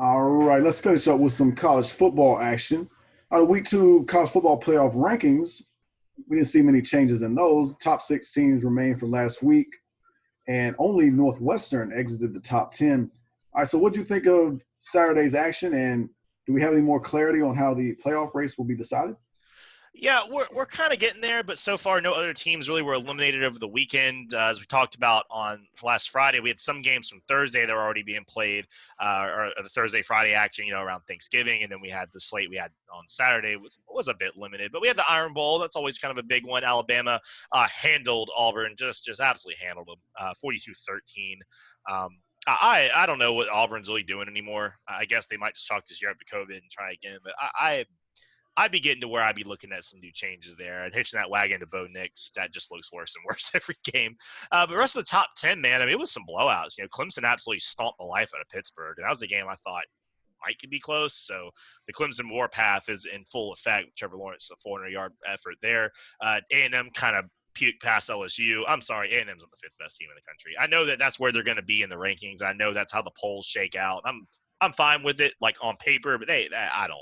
All right, let's finish up with some college football action. Week two college football playoff rankings, we didn't see many changes in those. Top six teams remain from last week, and only Northwestern exited the top 10. All right, so what do you think of Saturday's action, and do we have any more clarity on how the playoff race will be decided? Yeah, we're kind of getting there, but so far no other teams really were eliminated over the weekend. As we talked about on last Friday, we had some games from Thursday that were already being played, or the Thursday Friday action, around Thanksgiving, and then we had the slate we had on Saturday was a bit limited. But we had the Iron Bowl. That's always kind of a big one. Alabama handled Auburn, just absolutely handled them, 42-13. I don't know what Auburn's really doing anymore. I guess they might just chalk this year up to COVID and try again. But I'd be getting to where I'd be looking at some new changes there. And hitching that wagon to Bo Nix, that just looks worse and worse every game. But the rest of the top 10, man, I mean, it was some blowouts. Clemson absolutely stomped the life out of Pittsburgh. And that was a game I thought might could be close. So the Clemson warpath is in full effect. Trevor Lawrence, a 400-yard effort there. A&M kind of puked past LSU. I'm sorry, A&M's on the fifth best team in the country. I know that that's where they're going to be in the rankings. I know that's how the polls shake out. I'm fine with it, like on paper, but hey, I don't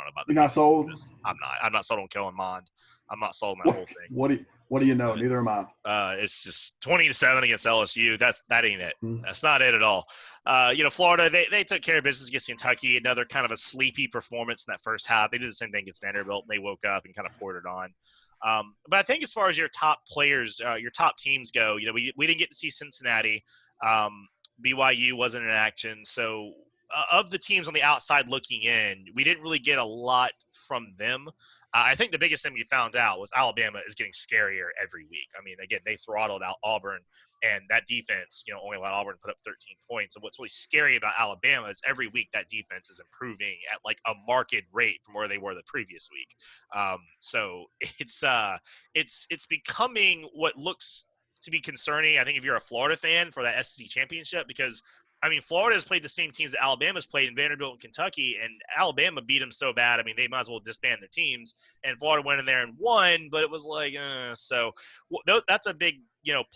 know about the You're not people. sold? I'm not sold on Kellen Mond. I'm not sold on that What, whole thing. what do you know? Neither am I. It's just 20-7 against LSU. That ain't it. Hmm. That's not it at all. Florida, they took care of business against Kentucky. Another kind of a sleepy performance in that first half. They did the same thing against Vanderbilt, and they woke up and kind of poured it on. But I think as far as your top players, your top teams go, we didn't get to see Cincinnati. BYU wasn't in action, so of the teams on the outside looking in, we didn't really get a lot from them. I think the biggest thing we found out was Alabama is getting scarier every week. I mean, again, they throttled out Auburn, and that defense, only allowed Auburn to put up 13 points. And what's really scary about Alabama is every week that defense is improving at like a marked rate from where they were the previous week. So it's becoming what looks to be concerning. I think if you're a Florida fan for that SEC championship, because I mean, Florida has played the same teams that Alabama's played in Vanderbilt and Kentucky, and Alabama beat them so bad. I mean, they might as well disband their teams. And Florida went in there and won, but it was like, so that's a big,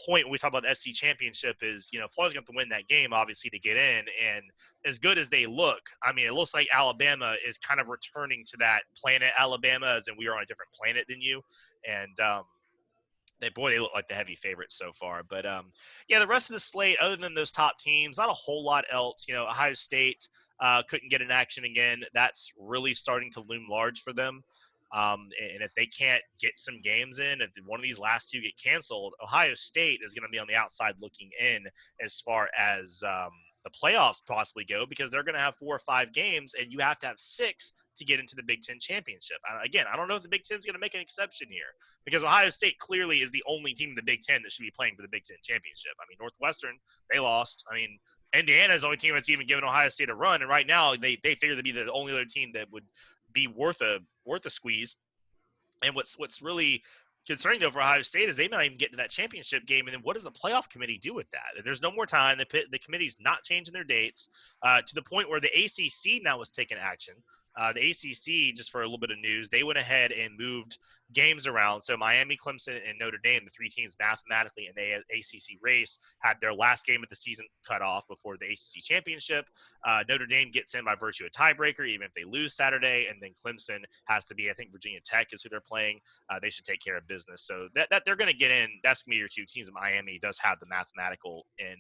point when we talk about the SEC championship is, Florida's going to win that game, obviously, to get in. And as good as they look, I mean, it looks like Alabama is kind of returning to that planet Alabama, as in we are on a different planet than you. And, they look like the heavy favorites so far. But, the rest of the slate, other than those top teams, not a whole lot else. Ohio State couldn't get in action again. That's really starting to loom large for them. And if they can't get some games in, if one of these last two get canceled, Ohio State is going to be on the outside looking in as far as the playoffs possibly go, because they're going to have 4 or 5 games, and you have to have 6 to get into the Big Ten championship. Again, I don't know if the Big Ten is going to make an exception here, because Ohio State clearly is the only team in the Big Ten that should be playing for the Big Ten championship. I mean, Northwestern, they lost. I mean, Indiana is the only team that's even given Ohio State a run, and right now they figure to be the only other team that would be worth a squeeze. And what's really concerning though for Ohio State is they might even get to that championship game, and then what does the playoff committee do with that? There's no more time. The committee's not changing their dates to the point where the ACC now has taken action. The ACC, just for a little bit of news, they went ahead and moved games around. So Miami, Clemson, and Notre Dame, the 3 teams mathematically in the ACC race, had their last game of the season cut off before the ACC championship. Notre Dame gets in by virtue of tiebreaker, even if they lose Saturday, and then Clemson has to be, I think Virginia Tech is who they're playing. They should take care of business. So that they're going to get in. That's going to be your 2 teams. Miami does have the mathematical in.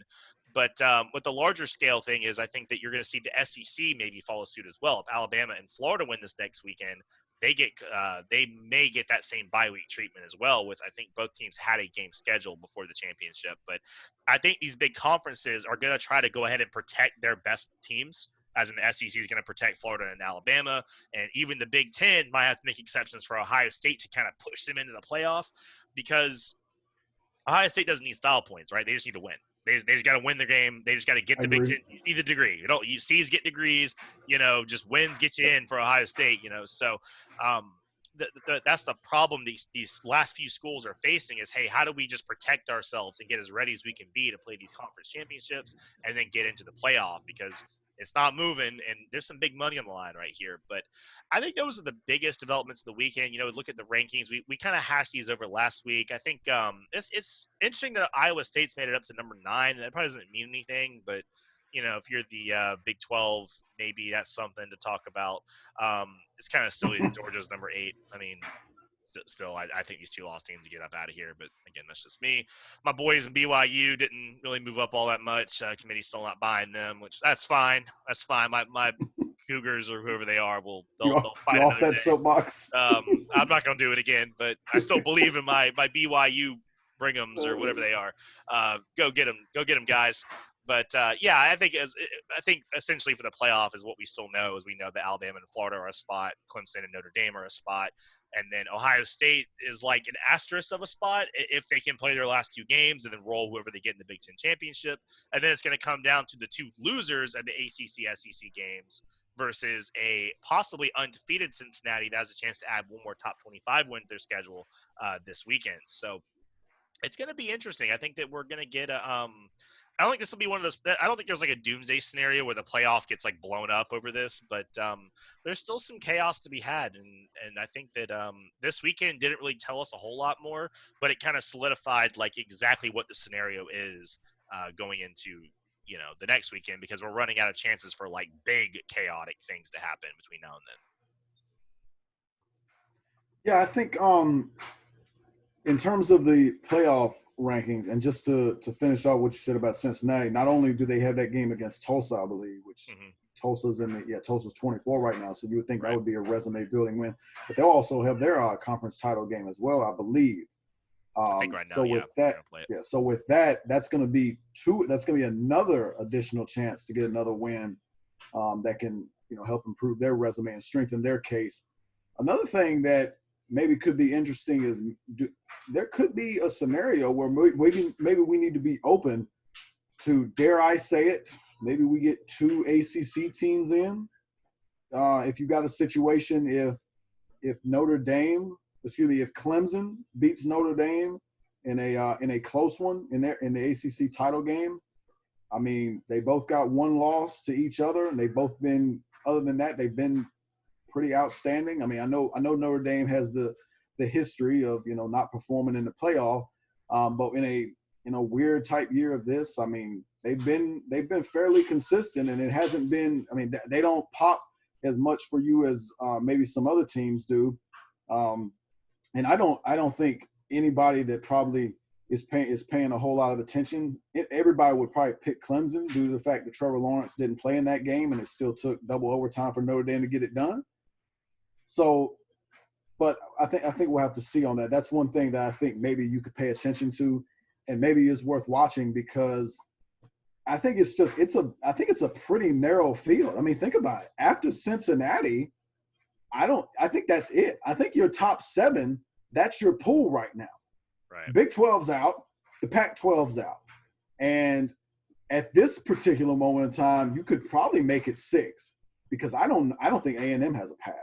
But what the larger scale thing is, I think that you're going to see the SEC maybe follow suit as well. If Alabama and Florida win this next weekend, they may get that same bye week treatment as well. With I think both teams had a game scheduled before the championship. But I think these big conferences are going to try to go ahead and protect their best teams. As in the SEC is going to protect Florida and Alabama, and even the Big Ten might have to make exceptions for Ohio State to kind of push them into the playoff, because Ohio State doesn't need style points, right? They just need to win. They just got to win the game. They just got to get I the Big agree. Ten. You need the degree. You C's get degrees. Just wins get you in for Ohio State. So that's the problem these last few schools are facing is, hey, how do we just protect ourselves and get as ready as we can be to play these conference championships and then get into the playoff, because it's not moving and there's some big money on the line right here. But I think those are the biggest developments of the weekend. Look at the rankings. We kind of hashed these over last week. I think it's interesting that Iowa State's made it up to number 9. That probably doesn't mean anything, but if you're the Big 12, maybe that's something to talk about. It's kind of silly that Georgia's number 8. I mean, still, I think these 2 lost teams get up out of here. But again, that's just me. My boys in BYU didn't really move up all that much. Committee's still not buying them, which that's fine. That's fine. My Cougars or whoever they are they'll fight you're off another that day. soapbox. I'm not going to do it again, but I still believe in my BYU Brighams or whatever they are. Go get them, guys. But yeah, I think essentially for the playoff is what we still know is we know that Alabama and Florida are a spot, Clemson and Notre Dame are a spot, and then Ohio State is like an asterisk of a spot if they can play their last 2 games and then roll whoever they get in the Big Ten championship, and then it's going to come down to the 2 losers of the ACC SEC games versus a possibly undefeated Cincinnati that has a chance to add one more top 25 win to their schedule this weekend. So it's going to be interesting. I think that we're going to get a I don't think this will be one of those. I don't think there's like a doomsday scenario where the playoff gets like blown up over this, but there's still some chaos to be had, and I think that this weekend didn't really tell us a whole lot more, but it kind of solidified like exactly what the scenario is going into the next weekend, because we're running out of chances for like big chaotic things to happen between now and then. Yeah, I think in terms of the playoff rankings, and just to finish off what you said about Cincinnati, not only do they have that game against Tulsa, I believe, which Tulsa's Tulsa's 24 right now, so you would think that would be a resume building win, but they'll also have their conference title game as well, I believe. I think right now, so with that, that's going to be another additional chance to get another win that can help improve their resume and strengthen their case. Another thing that maybe could be interesting is there could be a scenario where maybe we need to be open to, dare I say it, maybe we get 2 ACC teams in. If you got a situation, if Clemson beats Notre Dame in a close one in the ACC title game, I mean, they both got 1 loss to each other, and they've both been, other than that, they've been pretty outstanding. I mean, I know Notre Dame has the history of not performing in the playoff, but in a weird type year of this, I mean, they've been fairly consistent, and it hasn't been. I mean, they don't pop as much for you as maybe some other teams do, and I don't think anybody that probably is paying a whole lot of attention. Everybody would probably pick Clemson due to the fact that Trevor Lawrence didn't play in that game, and it still took double overtime for Notre Dame to get it done. So, but I think we'll have to see on that. That's one thing that I think maybe you could pay attention to, and maybe is worth watching, because I think it's a pretty narrow field. I mean, think about it. After Cincinnati, I think that's it. I think your top 7, that's your pool right now. Right. Big 12's out, the Pac-12's out, and at this particular moment in time, you could probably make it 6, because I don't think A&M has a path.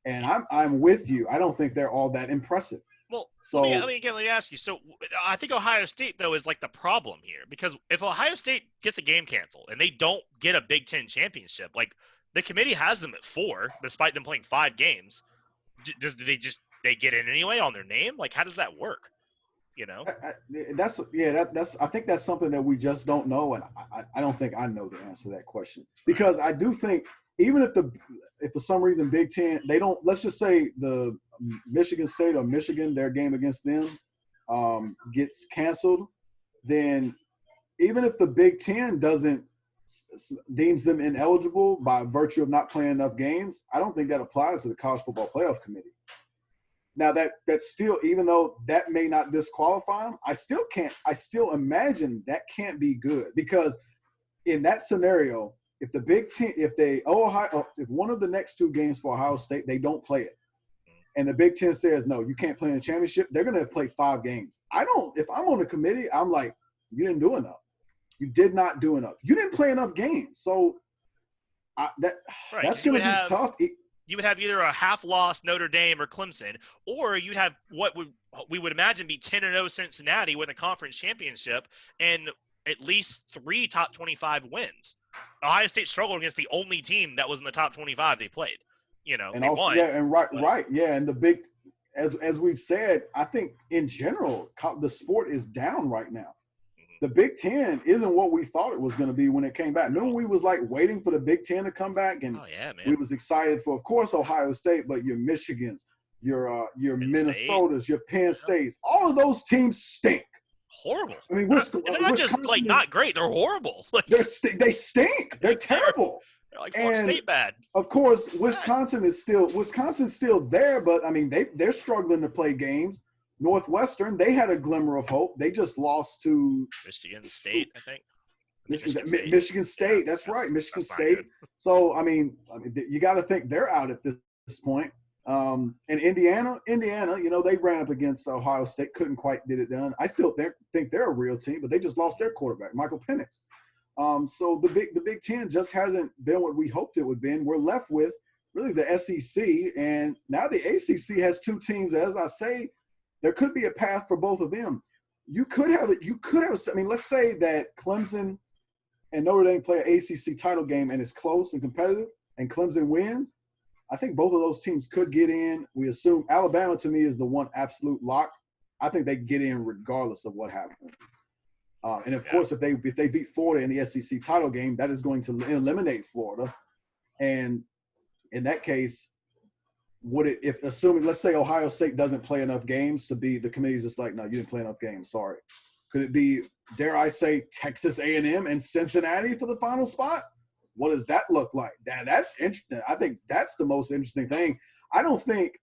And I'm with you. I don't think they're all that impressive. Well, let me ask you. So I think Ohio State, though, is like the problem here, because if Ohio State gets a game canceled and they don't get a Big Ten championship, like the committee has them at 4, despite them playing 5 games. Do they get in anyway on their name? Like, how does that work? I think that's something that we just don't know, and I don't think I know the answer to that question, because I do think even if for some reason Big Ten, they don't, let's just say the Michigan State or Michigan, their game against them gets canceled, then even if the Big Ten deems them ineligible by virtue of not playing enough games, I don't think that applies to the College Football Playoff Committee. Now that's still, even though that may not disqualify them, I still imagine that can't be good, because in that scenario, if the Big Ten, if one of the next 2 games for Ohio State, they don't play it, and the Big Ten says, no, you can't play in the championship, they're going to play 5 games. If I'm on the committee, I'm like, you didn't do enough. You did not do enough. You didn't play enough games. So that's going to be tough. You would have either a half-loss Notre Dame or Clemson, or you'd have what we would imagine be 10-0 Cincinnati with a conference championship and at least 3 top 25 wins. Ohio State struggled against the only team that was in the top 25 they played. And they also, won. Yeah, and right, yeah, and the big, as we've said, I think in general the sport is down right now. the Big Ten isn't what we thought it was going to be when it came back. Remember, we was like waiting for the Big Ten to come back, and Oh yeah, we man. was excited for, of course, Ohio State, but your Michigans, your Penn State. Minnesotas, your Penn States, all of those teams stink. Horrible. I mean, And they're not just Wisconsin, like not great; they're horrible. Like, they stink. They're terrible. They're like Florida State bad. Of course, Wisconsin's still there, but I mean they're struggling to play games. Northwestern, they had a glimmer of hope. They just lost to Michigan State, I think. Michigan State. Yeah, that's right, Michigan that's State. So I mean, you got to think they're out at this point. And Indiana, they ran up against Ohio State, couldn't quite get it done. I still think they're a real team, but they just lost their quarterback, Michael Penix. So the Big Ten just hasn't been what we hoped it would be. We're left with really the SEC, and now the ACC has two teams. As I say, there could be a path for both of them. You could have. I mean, let's say that Clemson and Notre Dame play an ACC title game, and it's close and competitive, and Clemson wins. I think both of those teams could get in. We assume Alabama, to me, is the one absolute lock. I think they get in regardless of what happens. And of course, if they beat Florida in the SEC title game, that is going to eliminate Florida. And in that case, assuming, let's say Ohio State doesn't play enough games to be, the committee's just like, no, you didn't play enough games, sorry. Could it be, dare I say, Texas A&M and Cincinnati for the final spot? What does that look like? That's interesting. I think that's the most interesting thing. I think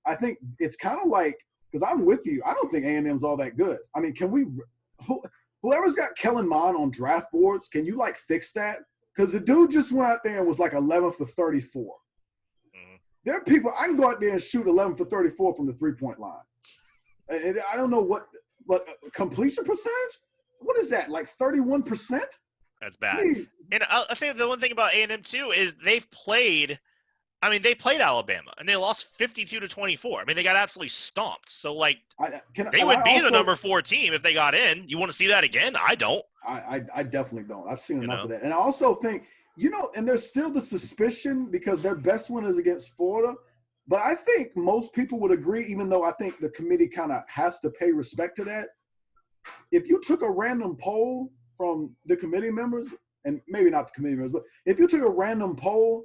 it's kind of like, because I'm with you, I don't think A&M's all that good. I mean, whoever's got Kellen Mond on draft boards, can you fix that? Because the dude just went out there and was 11 for 34. Mm-hmm. There are people, I can go out there and shoot 11 for 34 from the 3-point line. And I don't know what completion percentage? What is that, 31%? That's bad. Please. And I'll say the one thing about A&M too is they played Alabama and they lost 52-24. I mean, they got absolutely stomped. So they would be the number 4 team if they got in. You want to see that again? I don't. I definitely don't. I've seen enough of that. And I also think, and there's still the suspicion because their best one is against Florida. But I think most people would agree, even though I think the committee kind of has to pay respect to that. If you took a random poll from the committee members, and maybe not the committee members, but if you took a random poll,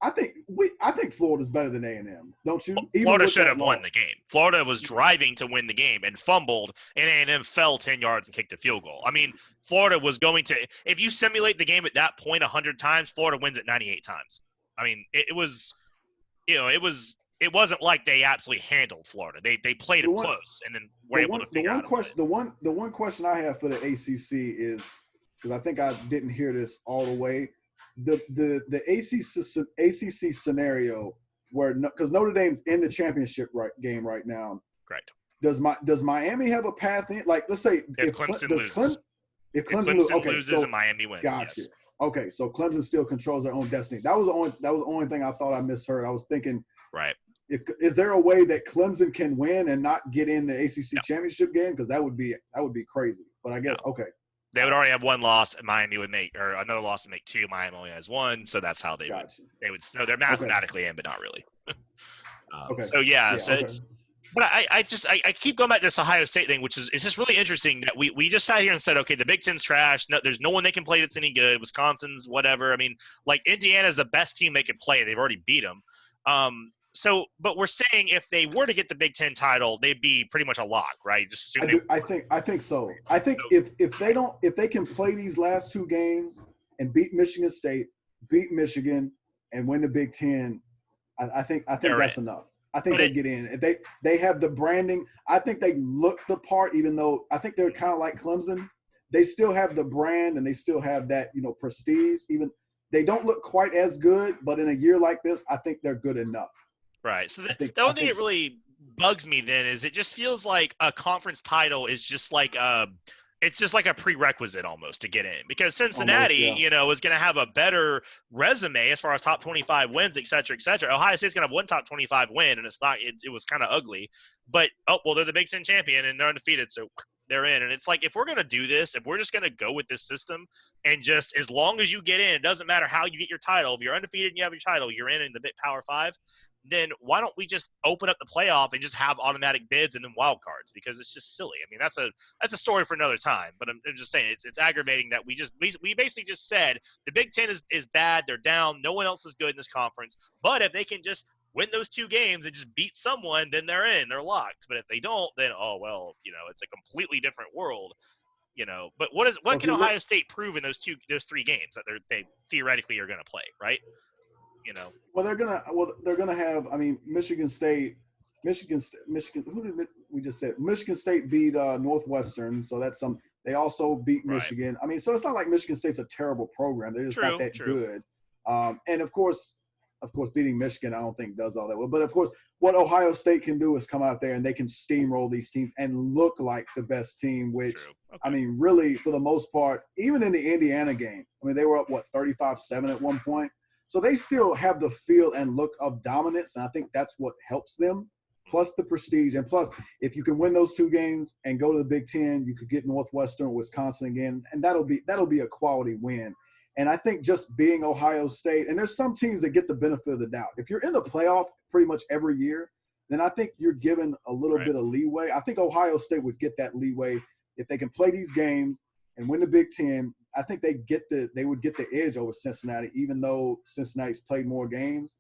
I think Florida's better than A&M, don't you? Well, Florida should have won the game. Florida was driving to win the game and fumbled, and A&M fell 10 yards and kicked a field goal. I mean, Florida was going to – if you simulate the game at that point 100 times, Florida wins it 98 times. I mean, it was – it wasn't like they absolutely handled Florida. They played it close and then were able to figure out the one question I have for the ACC is, because I think I didn't hear this all the way, the ACC scenario where, because Notre Dame's in the championship game right now. Correct. Does Miami have a path in? Let's say if Clemson loses. If Clemson loses and Miami wins. Gotcha. Yes. Okay, so Clemson still controls their own destiny. That was the only thing I thought I misheard. I was thinking, right. Is there a way that Clemson can win and not get in the ACC championship game? Because that would be crazy. But I guess okay. They would already have one loss, and Miami would make, or another loss and make 2. Miami only has 1, so that's how they would. So they're mathematically in, but not really. Okay. So it's. But I keep going back to this Ohio State thing, which is it's just really interesting that we just sat here and said, okay, the Big Ten's trash. No, there's no one they can play that's any good. Wisconsin's whatever. I mean, Indiana's the best team they can play. They've already beat them. But we're saying if they were to get the Big Ten title, they'd be pretty much a lock, right? Just assume I think so. I think if they can play these last 2 games and beat Michigan State, beat Michigan, and win the Big Ten, I think that's enough. I think they get in. If they have the branding, I think they look the part, even though I think they're kind of like Clemson. They still have the brand and they still have that, prestige. Even they don't look quite as good, but in a year like this, I think they're good enough. Right. So the only thing that really bugs me then is it just feels like a conference title is just it's just like a prerequisite almost to get in, because Cincinnati, is going to have a better resume as far as top 25 wins, et cetera, et cetera. Ohio State's going to have 1 top 25 win, and it's not. It was kind of ugly, but they're the Big Ten champion and they're undefeated, so they're in. And it's like, if we're going to do this, if we're just going to go with this system and just as long as you get in, it doesn't matter how you get your title. If you're undefeated and you have your title, you're in the big Power Five. Then why don't we just open up the playoff and just have automatic bids and then wild cards? Because it's just silly. I mean, that's a story for another time. But I'm just saying it's aggravating that we basically just said the Big Ten is bad. They're down. No one else is good in this conference. But if they can just win those 2 games and just beat someone, then they're in. They're locked. But if they don't, then it's a completely different world. But what can Ohio State prove in those 3 games that they theoretically are going to play, right? Well, they're gonna have. I mean, Michigan State. Who did we just said? Michigan State beat Northwestern, so that's some. They also beat Michigan. Right. I mean, so it's not like Michigan State's a terrible program. They're just not that good. And of course, beating Michigan, I don't think does all that well. But of course, what Ohio State can do is come out there and they can steamroll these teams and look like the best team. Which I mean, really, for the most part, even in the Indiana game, I mean, they were up 35-7 at one point. So they still have the feel and look of dominance, and I think that's what helps them, plus the prestige. And plus, if you can win those 2 games and go to the Big Ten, you could get Northwestern or Wisconsin again, and that'll be a quality win. And I think just being Ohio State, and there's some teams that get the benefit of the doubt. If you're in the playoff pretty much every year, then I think you're given a little bit of leeway. I think Ohio State would get that leeway if they can play these games and win the Big Ten. I think they would get the edge over Cincinnati, even though Cincinnati's played more games.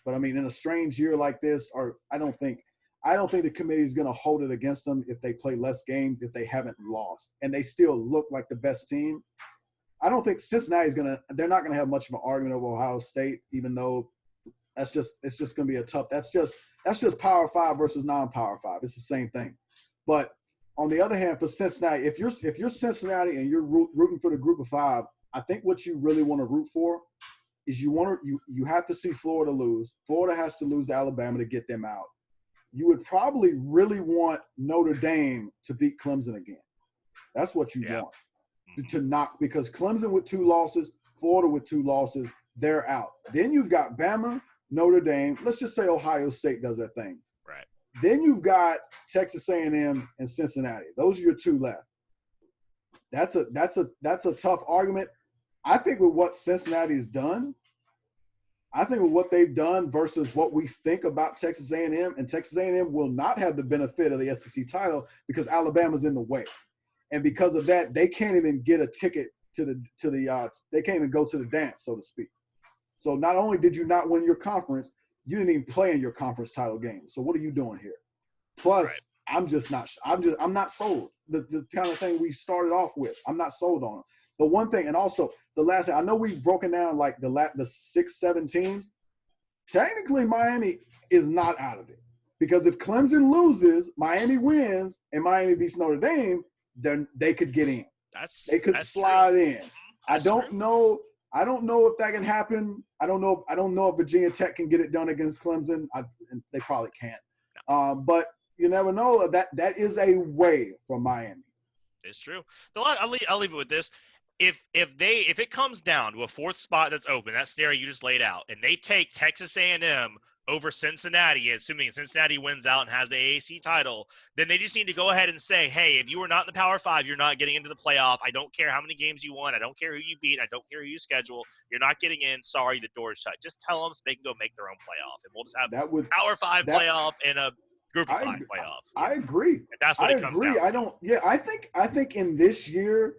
But I mean, in a strange year like this, I don't think the committee is going to hold it against them if they play less games, if they haven't lost, and they still look like the best team. I don't think Cincinnati's they're not going to have much of an argument over Ohio State, even though it's just going to be a tough. That's just Power 5 versus non-Power 5. It's the same thing. But on the other hand, for Cincinnati, if you're Cincinnati and you're rooting for the Group of 5, I think what you really want to root for is you have to see Florida lose. Florida has to lose to Alabama to get them out. You would probably really want Notre Dame to beat Clemson again. That's what you want to knock, because Clemson with 2 losses, Florida with 2 losses, they're out. Then you've got Bama, Notre Dame. Let's just say Ohio State does their thing. Right. Then you've got Texas A&M and Cincinnati. Those are your 2 left. That's a tough argument. I think with what Cincinnati's done, I think with what they've done versus what we think about Texas A&M, and Texas A&M will not have the benefit of the SEC title because Alabama's in the way, and because of that, they can't even get a ticket to the they can't even go to the dance, so to speak. So not only did you not win your conference, you didn't even play in your conference title game. So what are you doing here? Plus, I'm not sold. The kind of thing we started off with, I'm not sold on it. The one thing, and also the last thing, I know we've broken down like the 6, 7 teams. Technically, Miami is not out of it, because if Clemson loses, Miami wins, and Miami beats Notre Dame, then they could get in. They could slide in. I don't know if that can happen. I don't know if Virginia Tech can get it done against Clemson. They probably can't. But you never know. That is a way for Miami. It's true. I'll leave it with this. If it comes down to a 4th spot that's open, that scenario you just laid out, and they take Texas A&M over Cincinnati, assuming Cincinnati wins out and has the AAC title, then they just need to go ahead and say, hey, if you are not in the Power 5, you're not getting into the playoff. I don't care how many games you won. I don't care who you beat. I don't care who you schedule. You're not getting in. Sorry, the door is shut. Just tell them so they can go make their own playoff. And we'll just have Power 5 playoff and a Group of 5 playoff. I agree. And that's what it comes down to. I think in this year,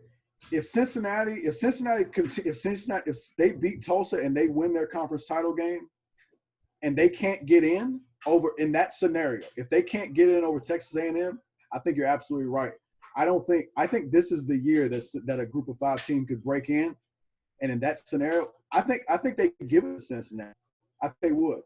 if Cincinnati they beat Tulsa and they win their conference title game, and they can't get in over in that scenario, if they can't get in over Texas A&M, I think you're absolutely right. I think this is the year that a Group of 5 team could break in, and in that scenario, I think they could give it to Cincinnati. I think they would.